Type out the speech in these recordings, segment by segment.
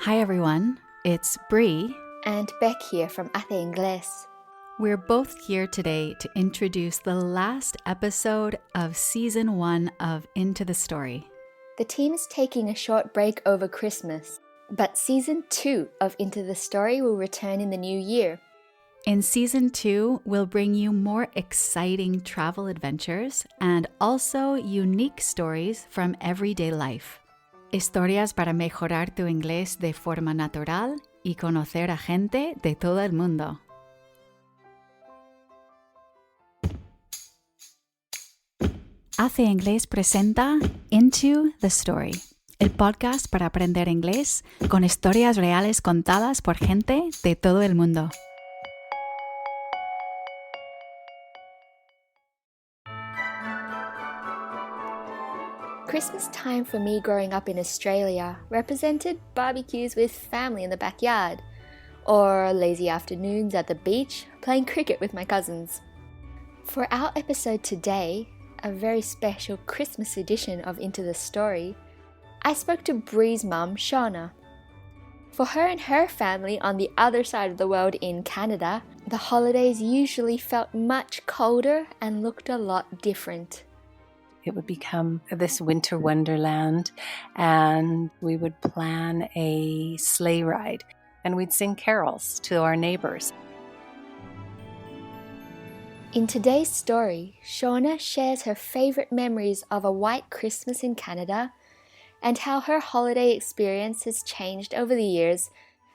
Hi everyone, it's Bree and Beck here from AC Ingles. We're both here today to introduce the last episode of Season 1 of Into the Story. The team is taking a short break over Christmas, but Season 2 of Into the Story will return in the new year. In Season 2, we'll bring you more exciting travel adventures and also unique stories from everyday life. Historias para mejorar tu inglés de forma natural y conocer a gente de todo el mundo. AC Ingles presenta Into the Story, el podcast para aprender inglés con historias reales contadas por gente de todo el mundo. Christmas time for me growing up in Australia represented barbecues with family in the backyard, or lazy afternoons at the beach playing cricket with my cousins. For our episode today, a very special Christmas edition of Into the Story, I spoke to Bree's mum, Shauna. For her and her family on the other side of the world in Canada, the holidays usually felt much colder and looked a lot different. It would become this winter wonderland, and we would plan a sleigh ride, and we'd sing carols to our neighbors. In today's story, Shauna shares her favorite memories of a white Christmas in Canada and how her holiday experience has changed over the years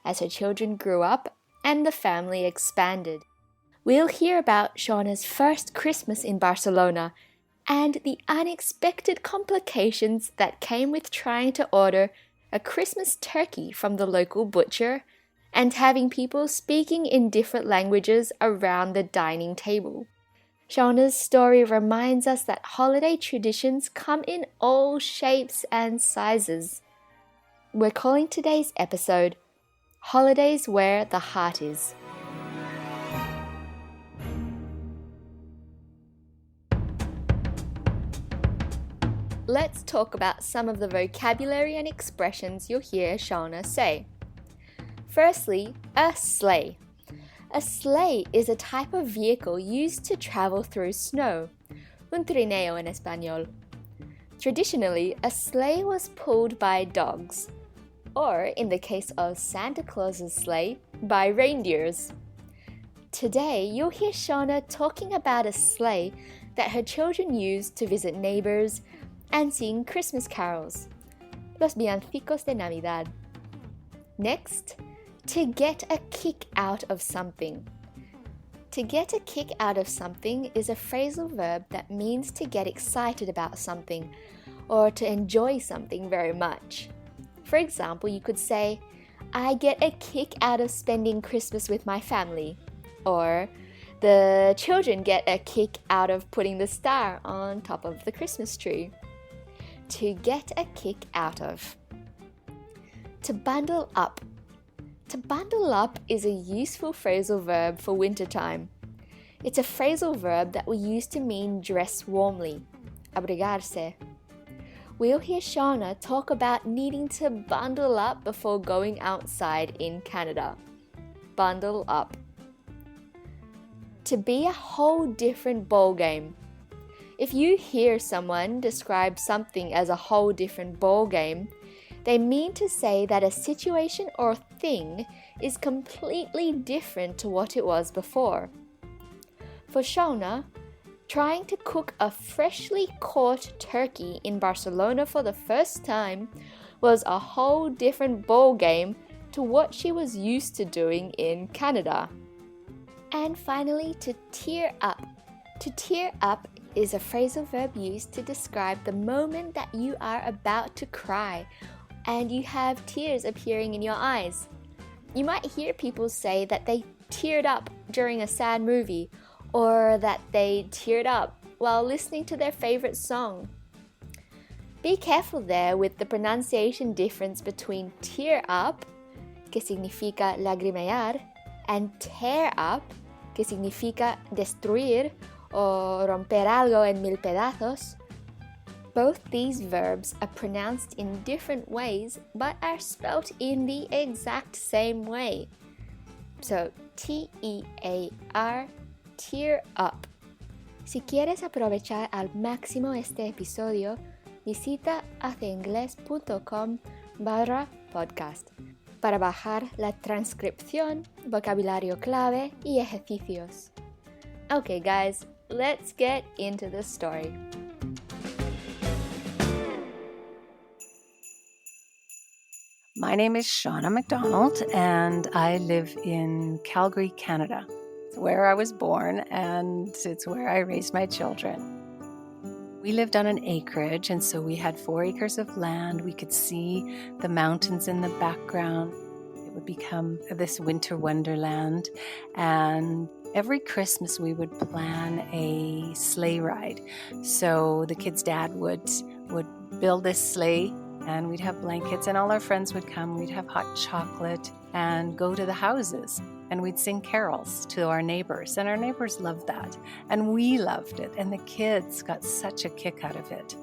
as her children grew up and the family expanded. We'll hear about Shauna's first Christmas in Barcelona and the unexpected complications that came with trying to order a Christmas turkey from the local butcher and having people speaking in different languages around the dining table. Shauna's story reminds us that holiday traditions come in all shapes and sizes. We're calling today's episode Holidays Where the Heart Is. Let's talk about some of the vocabulary and expressions you'll hear Shauna say. Firstly, a sleigh. A sleigh is a type of vehicle used to travel through snow, un trineo en español. Traditionally, a sleigh was pulled by dogs, or in the case of Santa Claus's sleigh, by reindeers. Today, you'll hear Shauna talking about a sleigh that her children use to visit neighbors and sing Christmas carols, los villancicos de Navidad. Next, to get a kick out of something. To get a kick out of something is a phrasal verb that means to get excited about something or to enjoy something very much. For example, you could say, I get a kick out of spending Christmas with my family, or the children get a kick out of putting the star on top of the Christmas tree. To get a kick out of. To bundle up. To bundle up is a useful phrasal verb for wintertime. It's a phrasal verb that we use to mean dress warmly, abrigarse. We'll hear Shauna talk about needing to bundle up before going outside in Canada. Bundle up. To be a whole different ballgame. If you hear someone describe something as a whole different ballgame, they mean to say that a situation or thing is completely different to what it was before. For Shauna, trying to cook a freshly caught turkey in Barcelona for the first time was a whole different ballgame to what she was used to doing in Canada. And finally, to tear up. To tear up is a phrasal verb used to describe the moment that you are about to cry and you have tears appearing in your eyes. You might hear people say that they teared up during a sad movie or that they teared up while listening to their favorite song. Be careful there with the pronunciation difference between tear up, que significa lagrimear, and tear up, que significa destruir o romper algo en mil pedazos, Both these verbs are pronounced in different ways but are spelt in the exact same way. So, T-E-A-R, tear up. Si quieres aprovechar al máximo este episodio, visita aceingles.com/podcast para bajar la transcripción, vocabulario clave y ejercicios. Okay guys, let's get into the story. My name is Shauna McDonald, and I live in Calgary, Canada. It's where I was born, and it's where I raised my children. We lived on an acreage, and so we had 4 acres of land. We could see the mountains in the background. It would become this winter wonderland, and every Christmas we would plan a sleigh ride. So the kids' dad would build this sleigh, and we'd have blankets, and all our friends would come. We'd have hot chocolate and go to the houses, and we'd sing carols to our neighbors, and our neighbors loved that, and we loved it, and the kids got such a kick out of it.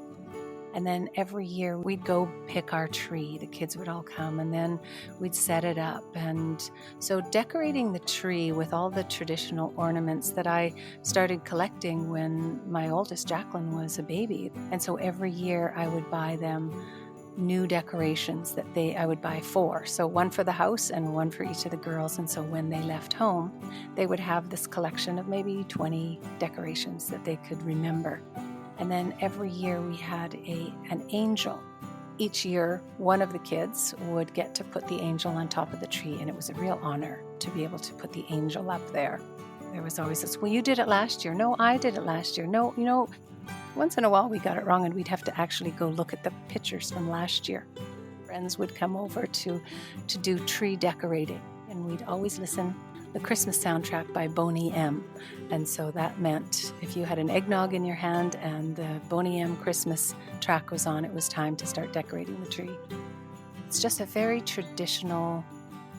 And then every year we'd go pick our tree. The kids would all come, and then we'd set it up. And so decorating the tree with all the traditional ornaments that I started collecting when my oldest Jacqueline was a baby. And so every year I would buy them new decorations that I would buy 4. So one for the house and one for each of the girls. And so when they left home, they would have this collection of maybe 20 decorations that they could remember. And then every year we had an angel. Each year, one of the kids would get to put the angel on top of the tree, and it was a real honor to be able to put the angel up there. There was always this, well, you did it last year. No, I did it last year. No, once in a while we got it wrong, and we'd have to actually go look at the pictures from last year. Friends would come over to do tree decorating, and we'd always listen the Christmas soundtrack by Boney M. And so that meant if you had an eggnog in your hand and the Boney M Christmas track was on, it was time to start decorating the tree. It's just a very traditional,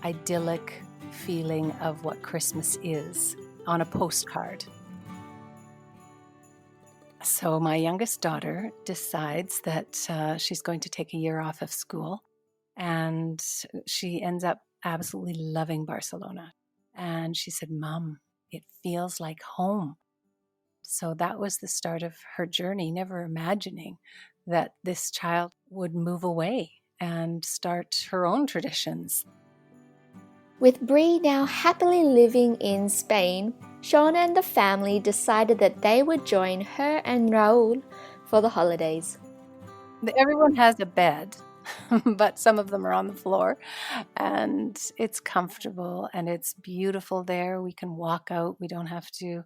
idyllic feeling of what Christmas is on a postcard. So my youngest daughter decides that she's going to take a year off of school, and she ends up absolutely loving Barcelona. And she said, Mom, it feels like home. So that was the start of her journey, never imagining that this child would move away and start her own traditions. With Bree now happily living in Spain, Shauna and the family decided that they would join her and Raul for the holidays. Everyone has a bed, but some of them are on the floor, and it's comfortable and it's beautiful there. We can walk out. We don't have to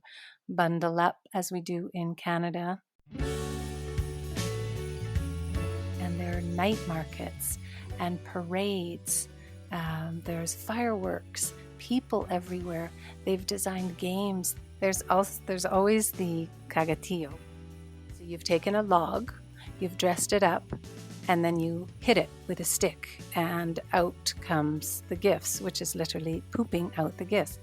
bundle up as we do in Canada. And there are night markets and parades. There's fireworks, people everywhere. They've designed games. There's always the cagatillo. So you've taken a log, you've dressed it up, and then you hit it with a stick, and out comes the gifts, which is literally pooping out the gifts.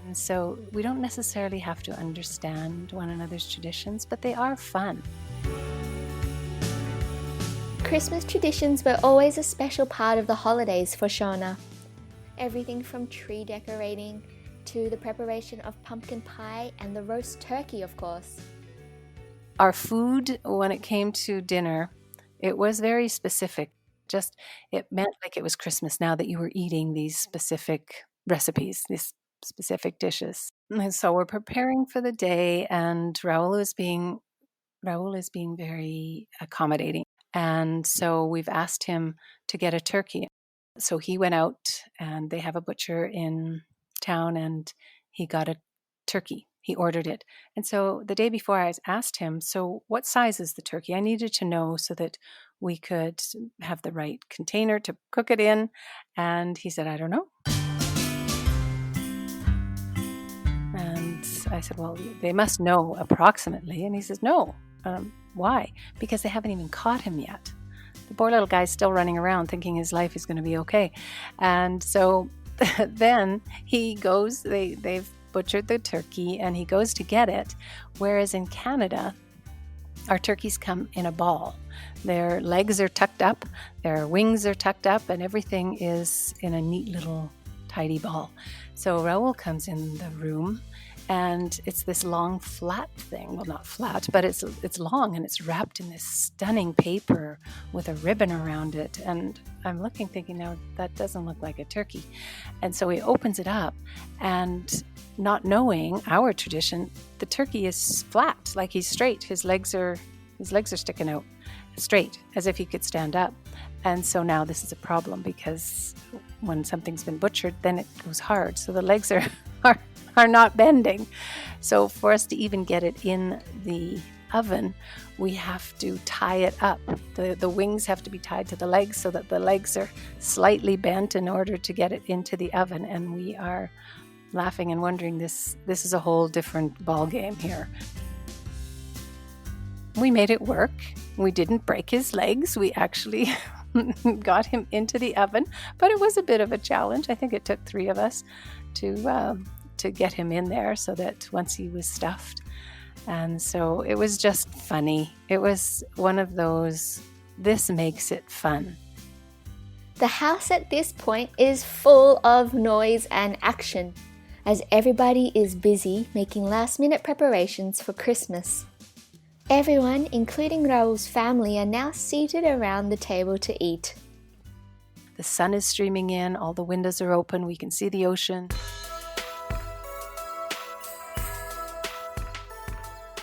And so we don't necessarily have to understand one another's traditions, but they are fun. Christmas traditions were always a special part of the holidays for Shauna. Everything from tree decorating to the preparation of pumpkin pie and the roast turkey, of course. Our food, when it came to dinner, it was very specific. Just, it meant like it was Christmas now that you were eating these specific recipes, these specific dishes. And so we're preparing for the day, and Raul is being very accommodating. And so we've asked him to get a turkey. So he went out, and they have a butcher in town, and he got a turkey. He ordered it. And so the day before I asked him, so what size is the turkey? I needed to know so that we could have the right container to cook it in. And he said, I don't know. And I said, well, they must know approximately. And he says, no. Why? Because they haven't even caught him yet. The poor little guy's still running around thinking his life is going to be okay. And so then he goes, they've butchered the turkey, and he goes to get it. Whereas in Canada, Our turkeys come in a ball. Their legs are tucked up, their wings are tucked up, and everything is in a neat little tidy ball. So Raul comes in the room, and it's this long flat thing. Well, not flat, but it's long, and it's wrapped in this stunning paper with a ribbon around it. And I'm looking, thinking, now that doesn't look like a turkey. And so he opens it up, and not knowing our tradition, the turkey is flat, like he's straight. His legs are sticking out straight, as if he could stand up. And so now this is a problem, because when something's been butchered, then it goes hard. So the legs are not bending. So for us to even get it in the oven, we have to tie it up. The wings have to be tied to the legs so that the legs are slightly bent in order to get it into the oven. And we are laughing and wondering, this is a whole different ball game here. We made it work. We didn't break his legs. We actually got him into the oven, but it was a bit of a challenge. I think it took 3 of us to get him in there, so that once he was stuffed. And so it was just funny. It was one of those, this makes it fun. The house at this point is full of noise and action, as everybody is busy making last-minute preparations for Christmas. Everyone, including Raul's family, are now seated around the table to eat. The sun is streaming in, all the windows are open, we can see the ocean.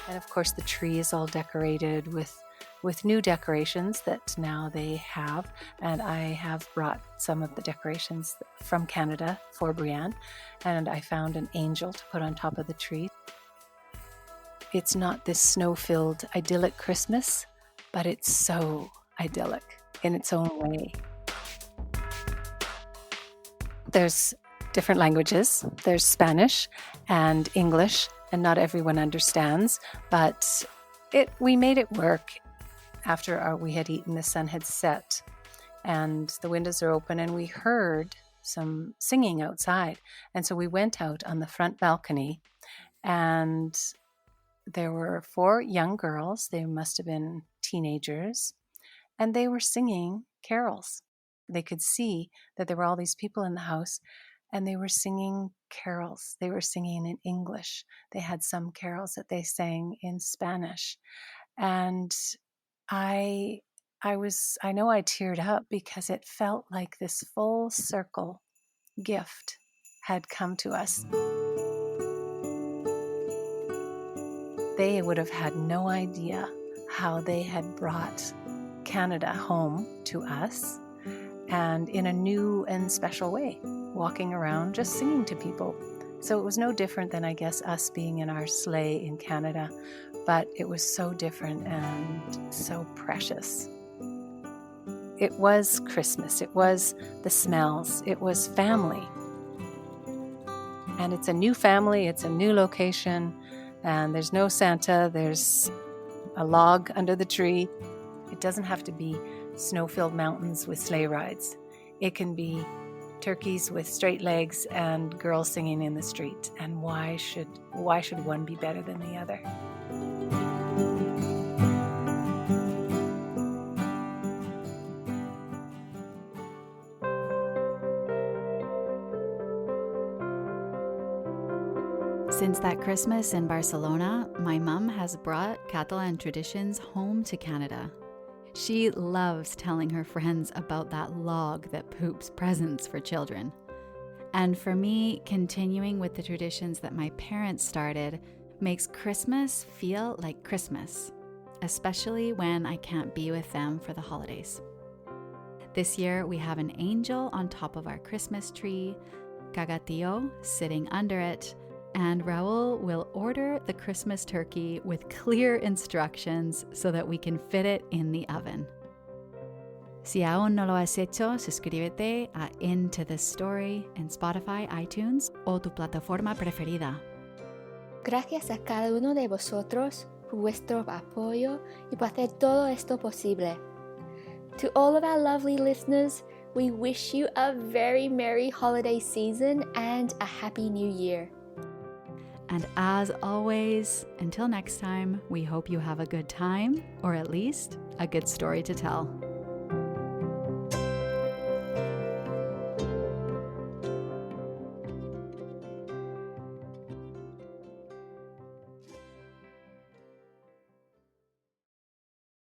And of course the tree is all decorated with new decorations that now they have. And I have brought some of the decorations from Canada for Brianne. And I found an angel to put on top of the tree. It's not this snow-filled idyllic Christmas, but it's so idyllic in its own way. There's different languages. There's Spanish and English, and not everyone understands, but we made it work. After we had eaten, the sun had set, and the windows are open, and we heard some singing outside. And so we went out on the front balcony, and there were 4 young girls. They must have been teenagers, and they were singing carols. They could see that there were all these people in the house, and they were singing carols. They were singing in English. They had some carols that they sang in Spanish. And I know I teared up, because it felt like this full circle gift had come to us. They would have had no idea how they had brought Canada home to us, and in a new and special way, walking around just singing to people. So it was no different than, I guess, us being in our sleigh in Canada, but it was so different and so precious. It was Christmas. It was the smells. It was family. And it's a new family. It's a new location. And there's no Santa. There's a log under the tree. It doesn't have to be snow-filled mountains with sleigh rides. It can be turkeys with straight legs and girls singing in the street. And why should one be better than the other? Since that Christmas in Barcelona, my mum has brought Catalan traditions home to Canada. She loves telling her friends about that log that poops presents for children. And for me, continuing with the traditions that my parents started makes Christmas feel like Christmas, especially when I can't be with them for the holidays. This year, we have an angel on top of our Christmas tree, Cagatío sitting under it, and Raul will order the Christmas turkey with clear instructions so that we can fit it in the oven. Si aún no lo has hecho, suscríbete a Into This Story en Spotify, iTunes o tu plataforma preferida. Gracias a cada uno de vosotros por vuestro apoyo y por hacer todo esto posible. To all of our lovely listeners, we wish you a very merry holiday season and a happy new year. And as always, until next time, we hope you have a good time, or at least a good story to tell.